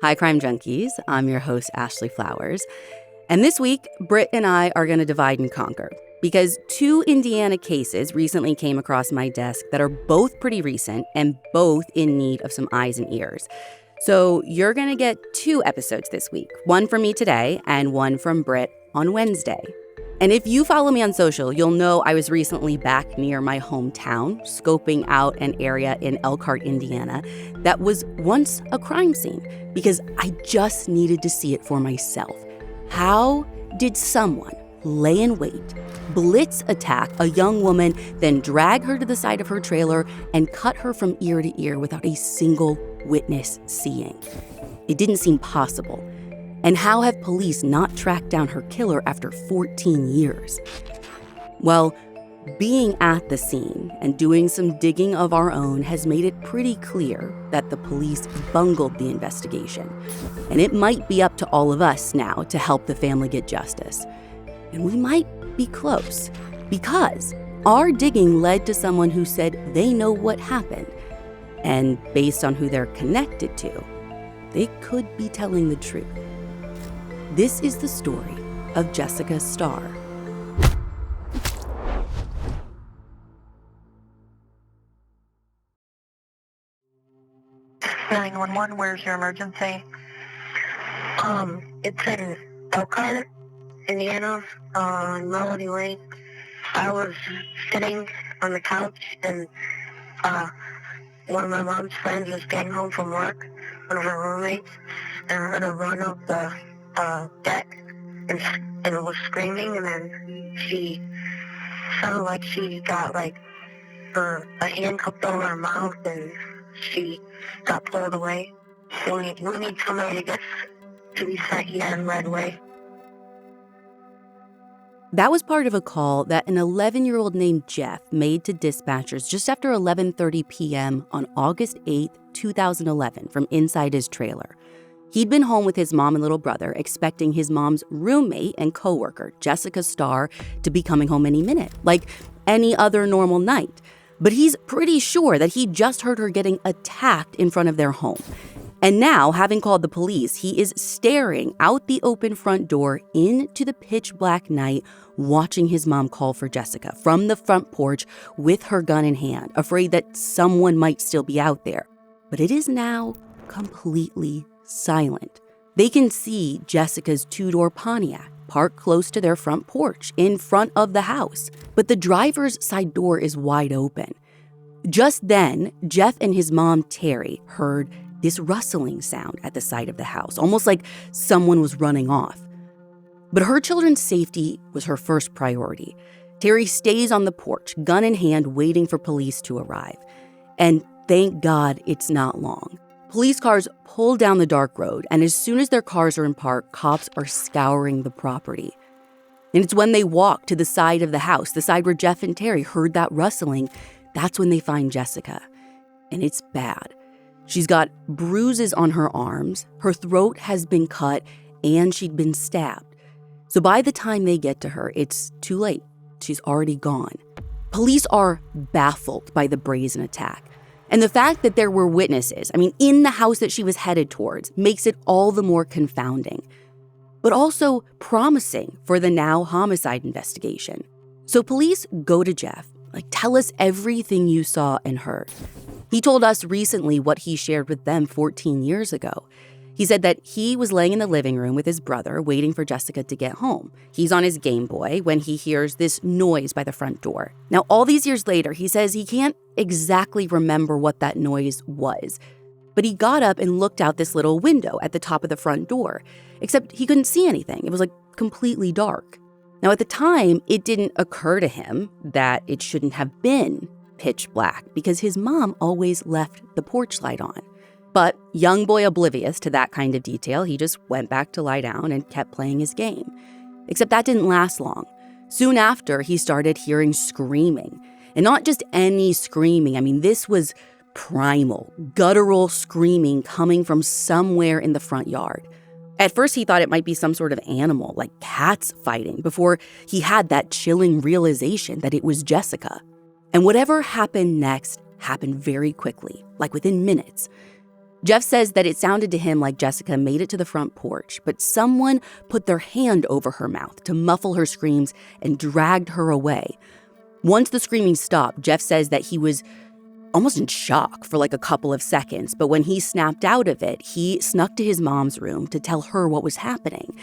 Hi, Crime Junkies. I'm your host, Ashley Flowers. And this week, Britt and I are going to divide and conquer because two Indiana cases recently came across my desk that are both pretty recent and both in need of some eyes and ears. So you're going to get two episodes this week, one from me today and one from Britt on Wednesday. And if you follow me on social, you'll know I was recently back near my hometown, scoping out an area in Elkhart, Indiana, that was once a crime scene because I just needed to see it for myself. How did someone lay in wait, blitz attack a young woman, then drag her to the side of her trailer and cut her from ear to ear without a single witness seeing? It didn't seem possible. And how have police not tracked down her killer after 14 years? Well, being at the scene and doing some digging of our own has made it pretty clear that the police bungled the investigation. And it might be up to all of us now to help the family get justice. And we might be close, because our digging led to someone who said they know what happened. And based on who they're connected to, they could be telling the truth. This is the story of Jessica Starr. 911, where's your emergency? It's in Elkhart, Indiana, on Melody Lane. I was sitting on the couch and one of my mom's friends was getting home from work, one of her roommates, and I heard her run up the deck and was screaming, and then she sounded like she got a hand cupped over her mouth and she got pulled away. We need somebody to be sent here right away. That was part of a call that an 11-year-old named Jeff made to dispatchers just after 11:30 p.m. on August 8, 2011, from inside his trailer. He'd been home with his mom and little brother, expecting his mom's roommate and coworker, Jessica Starr, to be coming home any minute, like any other normal night. But he's pretty sure that he just heard her getting attacked in front of their home. And now, having called the police, he is staring out the open front door into the pitch black night, watching his mom call for Jessica from the front porch with her gun in hand, afraid that someone might still be out there. But it is now completely silent. They can see Jessica's two-door Pontiac parked close to their front porch in front of the house, but the driver's side door is wide open. Just then, Jeff and his mom, Terry, heard this rustling sound at the side of the house, almost like someone was running off. But her children's safety was her first priority. Terry stays on the porch, gun in hand, waiting for police to arrive. And thank God it's not long. Police cars pull down the dark road, and as soon as their cars are in park, cops are scouring the property. And it's when they walk to the side of the house, the side where Jeff and Terry heard that rustling, that's when they find Jessica. And it's bad. She's got bruises on her arms, her throat has been cut, and she'd been stabbed. So by the time they get to her, it's too late. She's already gone. Police are baffled by the brazen attack. And the fact that there were witnesses, in the house that she was headed towards, makes it all the more confounding, but also promising for the now homicide investigation. So police go to Jeff, tell us everything you saw and heard. He told us recently what he shared with them 14 years ago. He said that he was laying in the living room with his brother, waiting for Jessica to get home. He's on his Game Boy when he hears this noise by the front door. Now, all these years later, he says he can't exactly remember what that noise was, but he got up and looked out this little window at the top of the front door, except he couldn't see anything. It was completely dark. Now, at the time, it didn't occur to him that it shouldn't have been pitch black because his mom always left the porch light on. But young boy oblivious to that kind of detail, he just went back to lie down and kept playing his game. Except that didn't last long. Soon after, he started hearing screaming. And not just any screaming. This was primal, guttural screaming coming from somewhere in the front yard. At first, he thought it might be some sort of animal, like cats fighting, before he had that chilling realization that it was Jessica. And whatever happened next happened very quickly, within minutes. Jeff says that it sounded to him like Jessica made it to the front porch, but someone put their hand over her mouth to muffle her screams and dragged her away. Once the screaming stopped, Jeff says that he was almost in shock for like a couple of seconds, but when he snapped out of it, he snuck to his mom's room to tell her what was happening.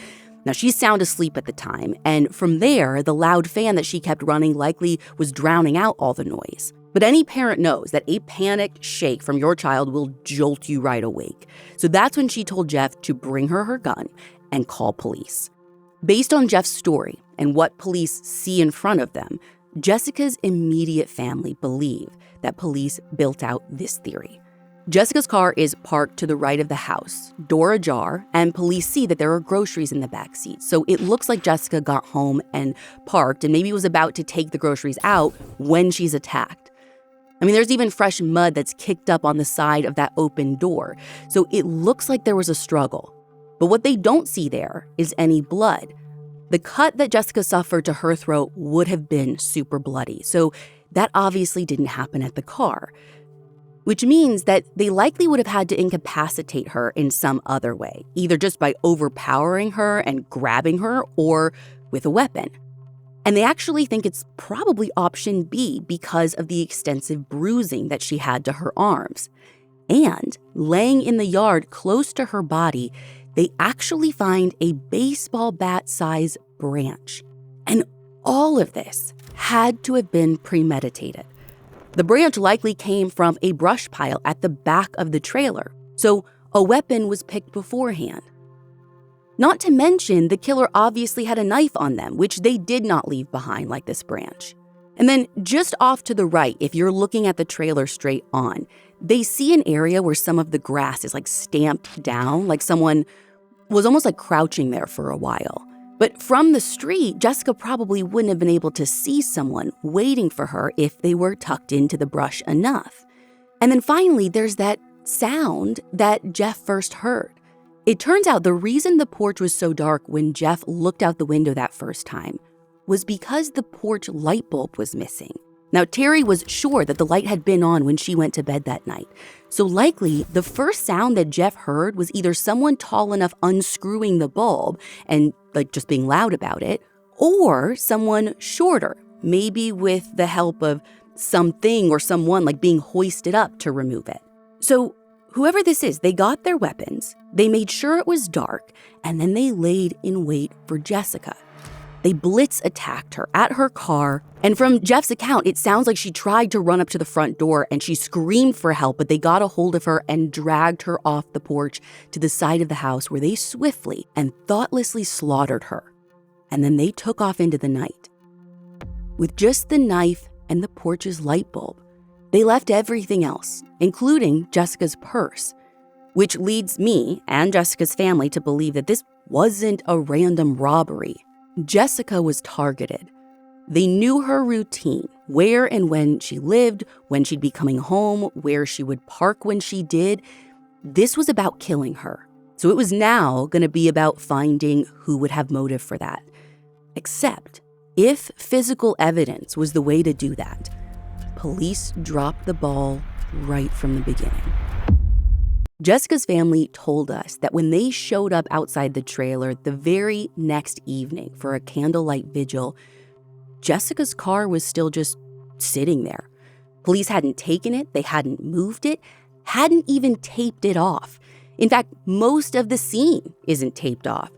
Now, she's sound asleep at the time, and from there, the loud fan that she kept running likely was drowning out all the noise. But any parent knows that a panicked shake from your child will jolt you right awake. So that's when she told Jeff to bring her gun and call police. Based on Jeff's story and what police see in front of them, Jessica's immediate family believe that police built out this theory. Jessica's car is parked to the right of the house, door ajar, and police see that there are groceries in the back seat. So it looks like Jessica got home and parked and maybe was about to take the groceries out when she's attacked. I mean, there's even fresh mud that's kicked up on the side of that open door. So it looks like there was a struggle. But what they don't see there is any blood. The cut that Jessica suffered to her throat would have been super bloody. So that obviously didn't happen at the car, which means that they likely would have had to incapacitate her in some other way, either just by overpowering her and grabbing her or with a weapon. And they actually think it's probably option B because of the extensive bruising that she had to her arms. And laying in the yard close to her body, they actually find a baseball bat-size branch. And all of this had to have been premeditated. The branch likely came from a brush pile at the back of the trailer, so a weapon was picked beforehand. Not to mention, the killer obviously had a knife on them, which they did not leave behind like this branch. And then just off to the right, if you're looking at the trailer straight on, they see an area where some of the grass is like stamped down, like someone was almost like crouching there for a while. But from the street, Jessica probably wouldn't have been able to see someone waiting for her if they were tucked into the brush enough. And then finally, there's that sound that Jeff first heard. It turns out the reason the porch was so dark when Jeff looked out the window that first time was because the porch light bulb was missing. Now, Terry was sure that the light had been on when she went to bed that night. So likely, the first sound that Jeff heard was either someone tall enough unscrewing the bulb and like just being loud about it, or someone shorter, maybe with the help of something or someone like being hoisted up to remove it. So whoever this is, they got their weapons, they made sure it was dark, and then they laid in wait for Jessica. They blitz attacked her at her car, and from Jeff's account, it sounds like she tried to run up to the front door and she screamed for help, but they got a hold of her and dragged her off the porch to the side of the house where they swiftly and thoughtlessly slaughtered her. And then they took off into the night. With just the knife and the porch's light bulb, they left everything else, including Jessica's purse, which leads me and Jessica's family to believe that this wasn't a random robbery. Jessica was targeted. They knew her routine, where and when she lived, when she'd be coming home, where she would park when she did. This was about killing her. So it was now going to be about finding who would have motive for that. Except, if physical evidence was the way to do that, police dropped the ball right from the beginning. Jessica's family told us that when they showed up outside the trailer the very next evening for a candlelight vigil, Jessica's car was still just sitting there. Police hadn't taken it, they hadn't moved it, hadn't even taped it off. In fact, most of the scene isn't taped off.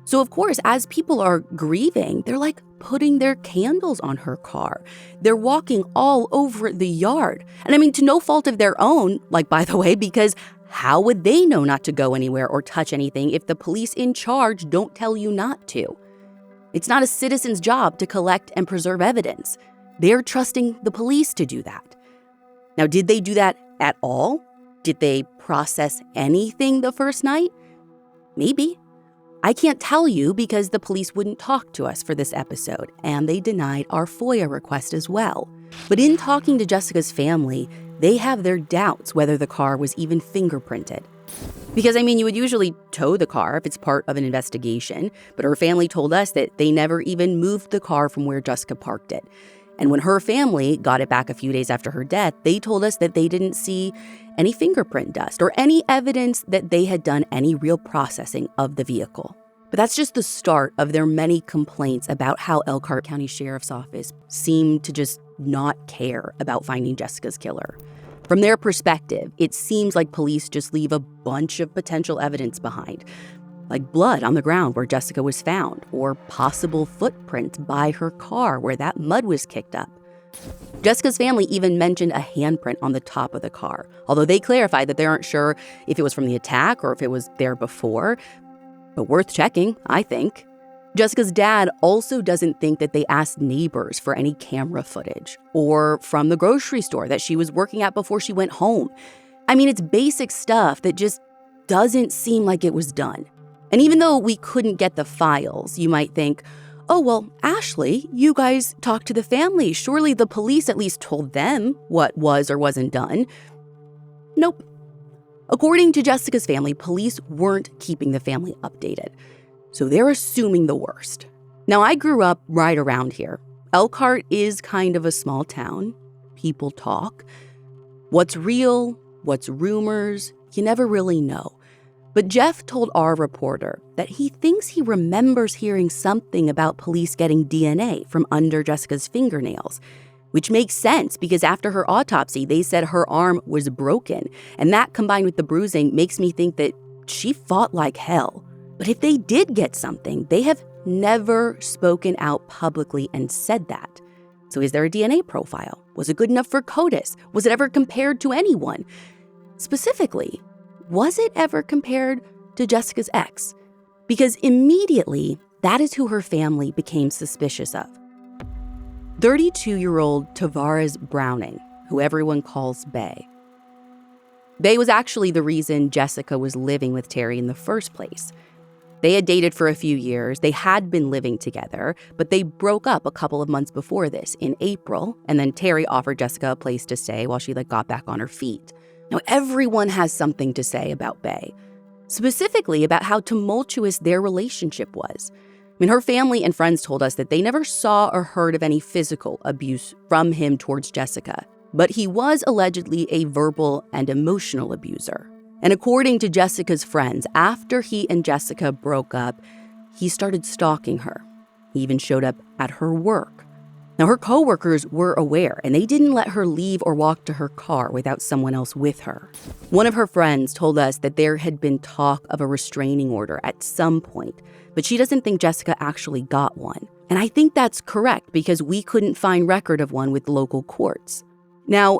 So of course, as people are grieving, they're like putting their candles on her car. They're walking all over the yard. And I mean, to no fault of their own, like, by the way, because how would they know not to go anywhere or touch anything if the police in charge don't tell you not to? It's not a citizen's job to collect and preserve evidence. They're trusting the police to do that. Now, did they do that at all? Did they process anything the first night? Maybe. I can't tell you because the police wouldn't talk to us for this episode, and they denied our FOIA request as well. But in talking to Jessica's family, they have their doubts whether the car was even fingerprinted. Because, I mean, you would usually tow the car if it's part of an investigation, but her family told us that they never even moved the car from where Jessica parked it. And when her family got it back a few days after her death, they told us that they didn't see any fingerprint dust or any evidence that they had done any real processing of the vehicle. But that's just the start of their many complaints about how Elkhart County Sheriff's Office seemed to just not care about finding Jessica's killer. From their perspective, it seems like police just leave a bunch of potential evidence behind, like blood on the ground where Jessica was found, or possible footprints by her car where that mud was kicked up. Jessica's family even mentioned a handprint on the top of the car, although they clarified that they aren't sure if it was from the attack or if it was there before. But worth checking, I think. Jessica's dad also doesn't think that they asked neighbors for any camera footage or from the grocery store that she was working at before she went home. I mean, it's basic stuff that just doesn't seem like it was done. And even though we couldn't get the files, you might think, oh, well, Ashley, you guys talked to the family. Surely the police at least told them what was or wasn't done. Nope. According to Jessica's family, police weren't keeping the family updated. So they're assuming the worst. Now, I grew up right around here. Elkhart is kind of a small town. People talk. What's real, what's rumors, you never really know. But Jeff told our reporter that he thinks he remembers hearing something about police getting DNA from under Jessica's fingernails, which makes sense because after her autopsy, they said her arm was broken. And that combined with the bruising makes me think that she fought like hell. But if they did get something, they have never spoken out publicly and said that. So is there a DNA profile? Was it good enough for CODIS? Was it ever compared to anyone? Specifically, was it ever compared to Jessica's ex? Because immediately, that is who her family became suspicious of. 32-year-old Tavares Browning, who everyone calls Bay. Bay was actually the reason Jessica was living with Terry in the first place. They had dated for a few years, they had been living together, but they broke up a couple of months before this, in April, and then Terry offered Jessica a place to stay while she got back on her feet. Now, everyone has something to say about Bay, specifically about how tumultuous their relationship was. I mean, her family and friends told us that they never saw or heard of any physical abuse from him towards Jessica, but he was allegedly a verbal and emotional abuser. And according to Jessica's friends, after he and Jessica broke up, he started stalking her. He even showed up at her work. Now, her coworkers were aware, and they didn't let her leave or walk to her car without someone else with her. One of her friends told us that there had been talk of a restraining order at some point, but she doesn't think Jessica actually got one. And I think that's correct because we couldn't find record of one with local courts. Now,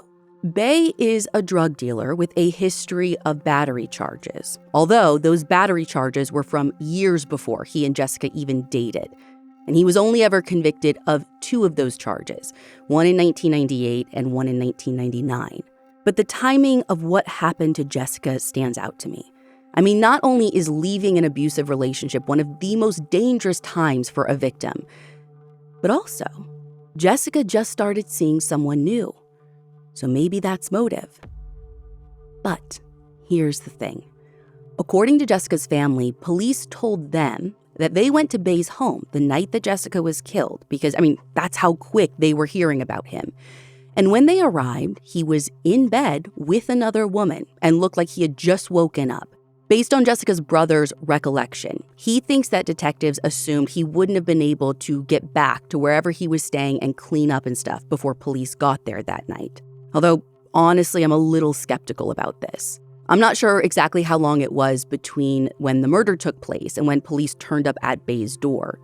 Bay is a drug dealer with a history of battery charges, although those battery charges were from years before he and Jessica even dated. And he was only ever convicted of 2 of those charges, one in 1998 and one in 1999. But the timing of what happened to Jessica stands out to me. I mean, not only is leaving an abusive relationship one of the most dangerous times for a victim, but also, Jessica just started seeing someone new. So maybe that's motive. But here's the thing. According to Jessica's family, police told them that they went to Bay's home the night that Jessica was killed because, that's how quick they were hearing about him. And when they arrived, he was in bed with another woman and looked like he had just woken up. Based on Jessica's brother's recollection, he thinks that detectives assumed he wouldn't have been able to get back to wherever he was staying and clean up and stuff before police got there that night. Although, honestly, I'm a little skeptical about this. I'm not sure exactly how long it was between when the murder took place and when police turned up at Bay's door.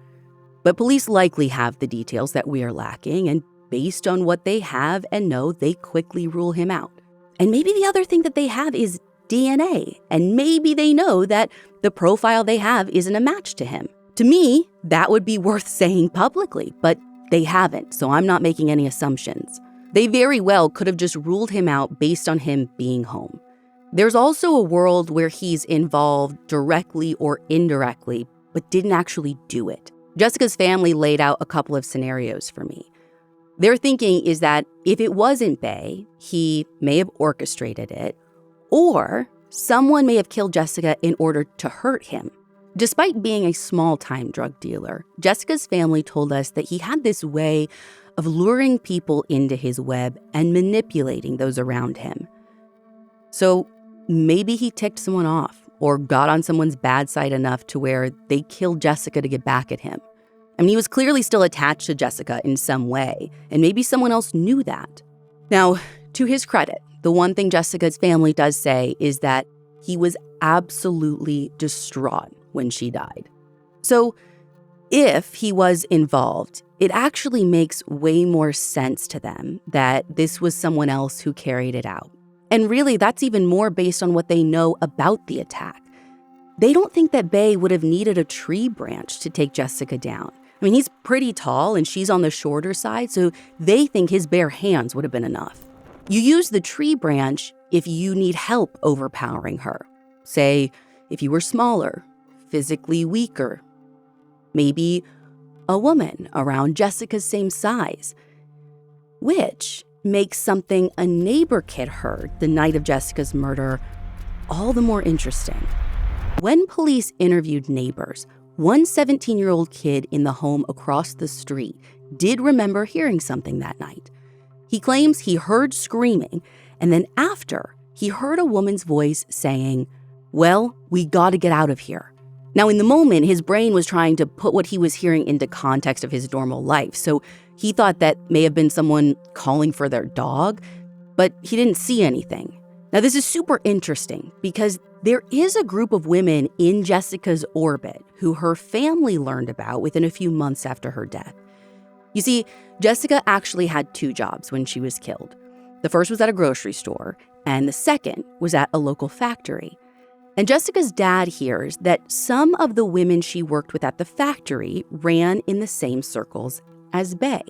But police likely have the details that we are lacking, and based on what they have and know, they quickly rule him out. And maybe the other thing that they have is DNA, and maybe they know that the profile they have isn't a match to him. To me, that would be worth saying publicly, but they haven't, so I'm not making any assumptions. They very well could have just ruled him out based on him being home. There's also a world where he's involved directly or indirectly, but didn't actually do it. Jessica's family laid out a couple of scenarios for me. Their thinking is that if it wasn't Bay, he may have orchestrated it, or someone may have killed Jessica in order to hurt him. Despite being a small-time drug dealer, Jessica's family told us that he had this way of luring people into his web and manipulating those around him. So maybe he ticked someone off or got on someone's bad side enough to where they killed Jessica to get back at him. I mean, he was clearly still attached to Jessica in some way, and maybe someone else knew that. Now, to his credit, the one thing Jessica's family does say is that he was absolutely distraught when she died. So if he was involved, it actually makes way more sense to them that this was someone else who carried it out. And really, that's even more based on what they know about the attack. They don't think that Bay would have needed a tree branch to take Jessica down. I mean, he's pretty tall and she's on the shorter side, so they think his bare hands would have been enough. You use the tree branch if you need help overpowering her. Say, if you were smaller, physically weaker, maybe a woman around Jessica's same size, which makes something a neighbor kid heard the night of Jessica's murder all the more interesting. When police interviewed neighbors, one 17-year-old kid in the home across the street did remember hearing something that night. He claims he heard screaming, and then after, he heard a woman's voice saying, "Well, we gotta get out of here." Now, in the moment, his brain was trying to put what he was hearing into context of his normal life, so he thought that may have been someone calling for their dog, but he didn't see anything. Now, this is super interesting because there is a group of women in Jessica's orbit who her family learned about within a few months after her death. You see, Jessica actually had two jobs when she was killed. The first was at a grocery store, and the second was at a local factory. And Jessica's dad hears that some of the women she worked with at the factory ran in the same circles as Bay.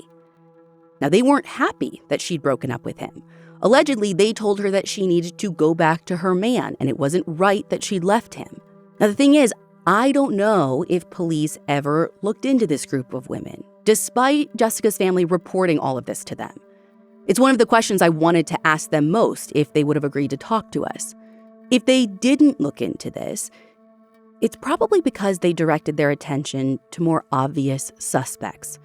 Now, they weren't happy that she'd broken up with him. Allegedly, they told her that she needed to go back to her man, and it wasn't right that she'd left him. Now, the thing is, I don't know if police ever looked into this group of women, despite Jessica's family reporting all of this to them. It's one of the questions I wanted to ask them most if they would have agreed to talk to us. If they didn't look into this, it's probably because they directed their attention to more obvious suspects,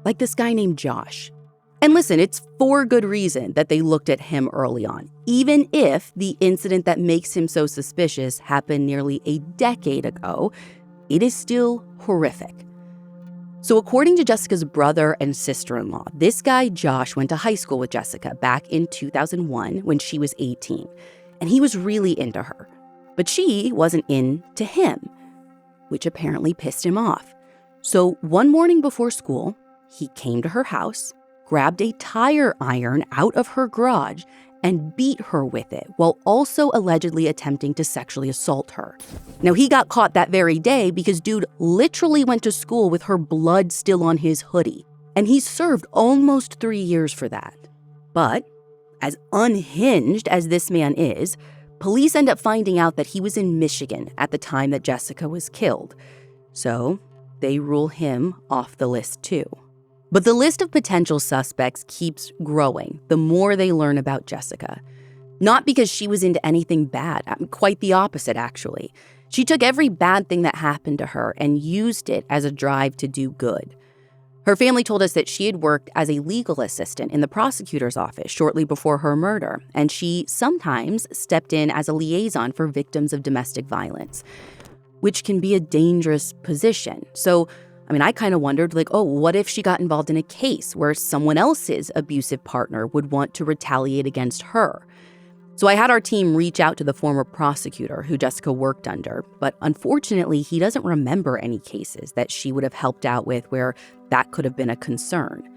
like this guy named Josh. And listen, it's for good reason that they looked at him early on, even if the incident that makes him so suspicious happened nearly a decade ago. It is still horrific. So according to Jessica's brother and sister-in-law, this guy Josh went to high school with Jessica back in 2001 when she was 18, and he was really into her. But she wasn't into him, which apparently pissed him off. So one morning before school, he came to her house, grabbed a tire iron out of her garage, and beat her with it while also allegedly attempting to sexually assault her. Now, he got caught that very day because dude literally went to school with her blood still on his hoodie, and he served almost 3 years for that. But as unhinged as this man is, police end up finding out that he was in Michigan at the time that Jessica was killed. So they rule him off the list too. But the list of potential suspects keeps growing the more they learn about Jessica. Not because she was into anything bad, quite the opposite, actually. She took every bad thing that happened to her and used it as a drive to do good. Her family told us that she had worked as a legal assistant in the prosecutor's office shortly before her murder, and she sometimes stepped in as a liaison for victims of domestic violence, which can be a dangerous position. So, I kind of wondered, what if she got involved in a case where someone else's abusive partner would want to retaliate against her? So I had our team reach out to the former prosecutor who Jessica worked under, but unfortunately, he doesn't remember any cases that she would have helped out with where that could have been a concern.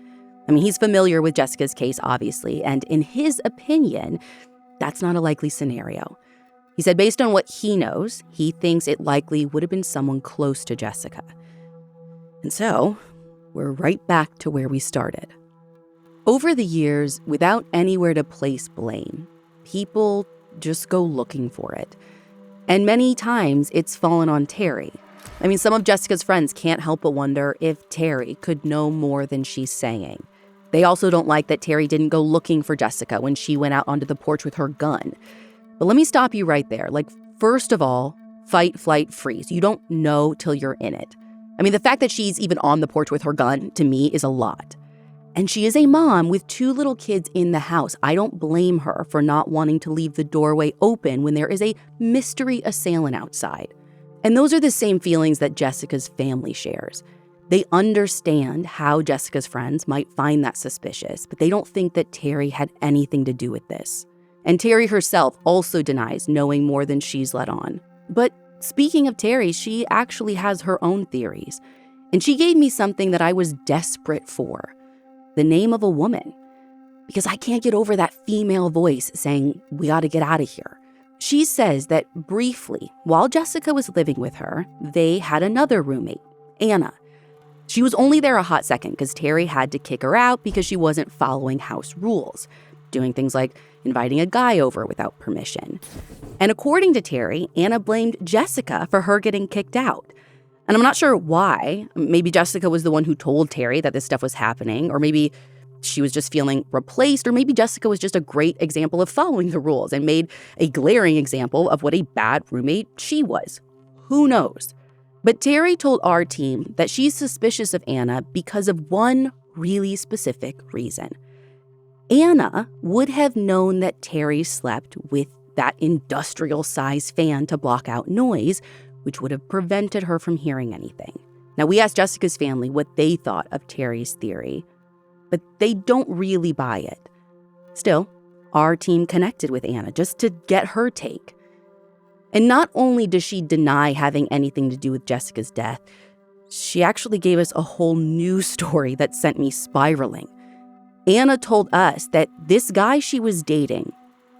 He's familiar with Jessica's case, obviously, and in his opinion, that's not a likely scenario. He said based on what he knows, he thinks it likely would have been someone close to Jessica. And so, we're right back to where we started. Over the years, without anywhere to place blame, people just go looking for it. And many times, it's fallen on Terry. Some of Jessica's friends can't help but wonder if Terry could know more than she's saying. They also don't like that Terry didn't go looking for Jessica when she went out onto the porch with her gun. But let me stop you right there. First of all, fight, flight, freeze. You don't know till you're in it. I mean, the fact that she's even on the porch with her gun, to me, is a lot. And she is a mom with 2 little kids in the house. I don't blame her for not wanting to leave the doorway open when there is a mystery assailant outside. And those are the same feelings that Jessica's family shares. They understand how Jessica's friends might find that suspicious, but they don't think that Terry had anything to do with this. And Terry herself also denies knowing more than she's let on. But speaking of Terry, she actually has her own theories. And she gave me something that I was desperate for. The name of a woman. Because I can't get over that female voice saying, we ought to get out of here. She says that briefly, while Jessica was living with her, they had another roommate, Anna. She was only there a hot second because Terry had to kick her out because she wasn't following house rules, doing things like inviting a guy over without permission. And according to Terry, Anna blamed Jessica for her getting kicked out. And I'm not sure why. Maybe Jessica was the one who told Terry that this stuff was happening, or maybe she was just feeling replaced, or maybe Jessica was just a great example of following the rules and made a glaring example of what a bad roommate she was. Who knows? But Terry told our team that she's suspicious of Anna because of one really specific reason. Anna would have known that Terry slept with that industrial-sized fan to block out noise, which would have prevented her from hearing anything. Now, we asked Jessica's family what they thought of Terry's theory, but they don't really buy it. Still, our team connected with Anna just to get her take. And not only does she deny having anything to do with Jessica's death, she actually gave us a whole new story that sent me spiraling. Anna told us that this guy she was dating,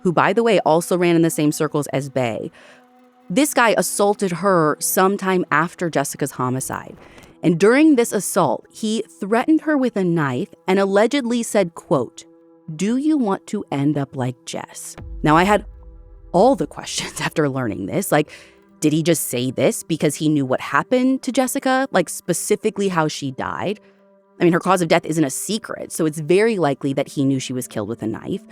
who, by the way, also ran in the same circles as Bay, this guy assaulted her sometime after Jessica's homicide. And during this assault, he threatened her with a knife and allegedly said, quote, "Do you want to end up like Jess?" Now, I had all the questions after learning this. Like, did he just say this because he knew what happened to Jessica? Like, specifically how she died? I mean, her cause of death isn't a secret, so it's very likely that he knew she was killed with a knife.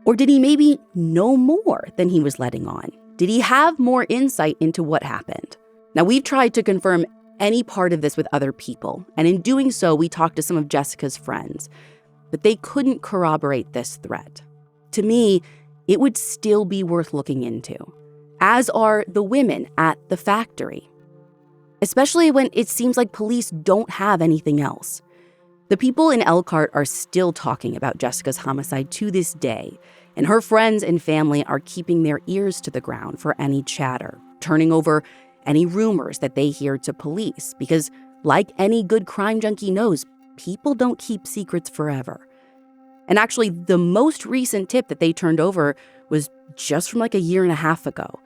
Or did he maybe know more than he was letting on? Did he have more insight into what happened? Now, we've tried to confirm any part of this with other people, and in doing so, we talked to some of Jessica's friends, but they couldn't corroborate this threat. To me, it would still be worth looking into, as are the women at the factory, especially when it seems like police don't have anything else. The people in Elkhart are still talking about Jessica's homicide to this day, and her friends and family are keeping their ears to the ground for any chatter, turning over any rumors that they hear to police, because like any good crime junkie knows, people don't keep secrets forever. And actually, the most recent tip that they turned over was just from like a year and a half ago.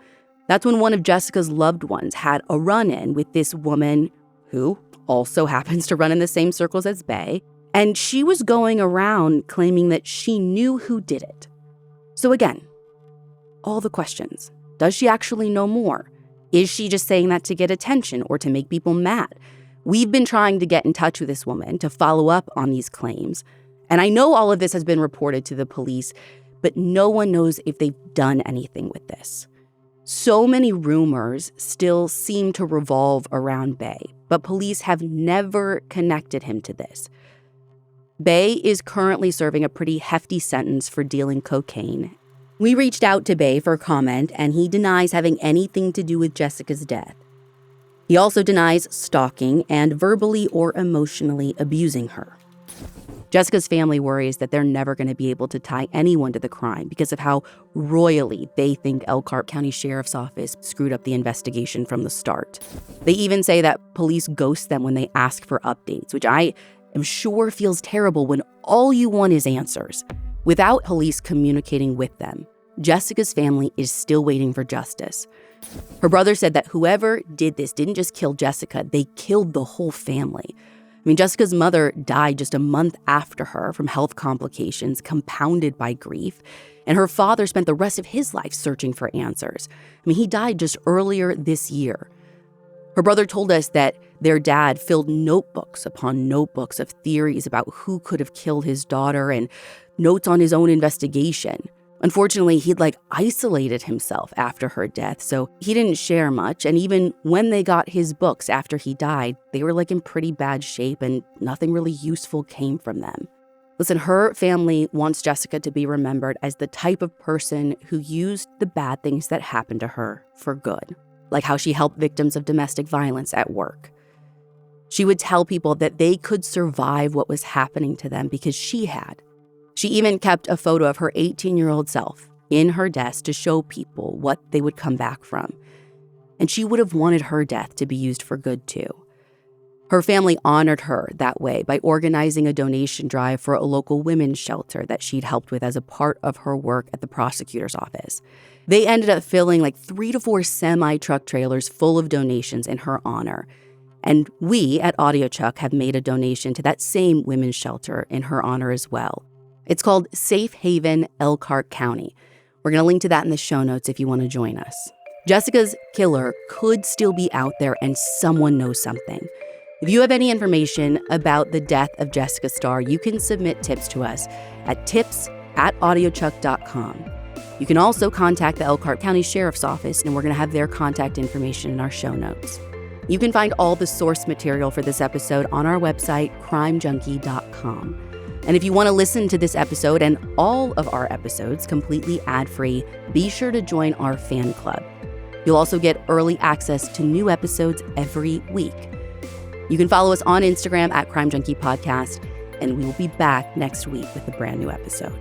That's when one of Jessica's loved ones had a run-in with this woman who also happens to run in the same circles as Bay, and she was going around claiming that she knew who did it. So again, all the questions. Does she actually know more? Is she just saying that to get attention or to make people mad? We've been trying to get in touch with this woman to follow up on these claims. And I know all of this has been reported to the police, but no one knows if they've done anything with this. So many rumors still seem to revolve around Bay, but police have never connected him to this. Bay is currently serving a pretty hefty sentence for dealing cocaine. We reached out to Bay for comment, and he denies having anything to do with Jessica's death. He also denies stalking and verbally or emotionally abusing her. Jessica's family worries that they're never going to be able to tie anyone to the crime because of how royally they think Elkhart County Sheriff's Office screwed up the investigation from the start. They even say that police ghost them when they ask for updates, which I am sure feels terrible when all you want is answers. Without police communicating with them, Jessica's family is still waiting for justice. Her brother said that whoever did this didn't just kill Jessica, they killed the whole family. I mean, Jessica's mother died just a month after her from health complications compounded by grief, and her father spent the rest of his life searching for answers. I mean, he died just earlier this year. Her brother told us that their dad filled notebooks upon notebooks of theories about who could have killed his daughter and notes on his own investigation. Unfortunately, he'd isolated himself after her death, so he didn't share much. And even when they got his books after he died, they were in pretty bad shape and nothing really useful came from them. Listen, her family wants Jessica to be remembered as the type of person who used the bad things that happened to her for good, like how she helped victims of domestic violence at work. She would tell people that they could survive what was happening to them because she had. She even kept a photo of her 18-year-old self in her desk to show people what they would come back from. And she would have wanted her death to be used for good too. Her family honored her that way by organizing a donation drive for a local women's shelter that she'd helped with as a part of her work at the prosecutor's office. They ended up filling 3 to 4 semi-truck trailers full of donations in her honor. And we at AudioChuck have made a donation to that same women's shelter in her honor as well. It's called Safe Haven, Elkhart County. We're going to link to that in the show notes if you want to join us. Jessica's killer could still be out there and someone knows something. If you have any information about the death of Jessica Starr, you can submit tips to us at tips@audiochuck.com. You can also contact the Elkhart County Sheriff's Office, and we're going to have their contact information in our show notes. You can find all the source material for this episode on our website, crimejunkie.com. And if you want to listen to this episode and all of our episodes completely ad-free, be sure to join our fan club. You'll also get early access to new episodes every week. You can follow us on Instagram at Crime Junkie Podcast, and we will be back next week with a brand new episode.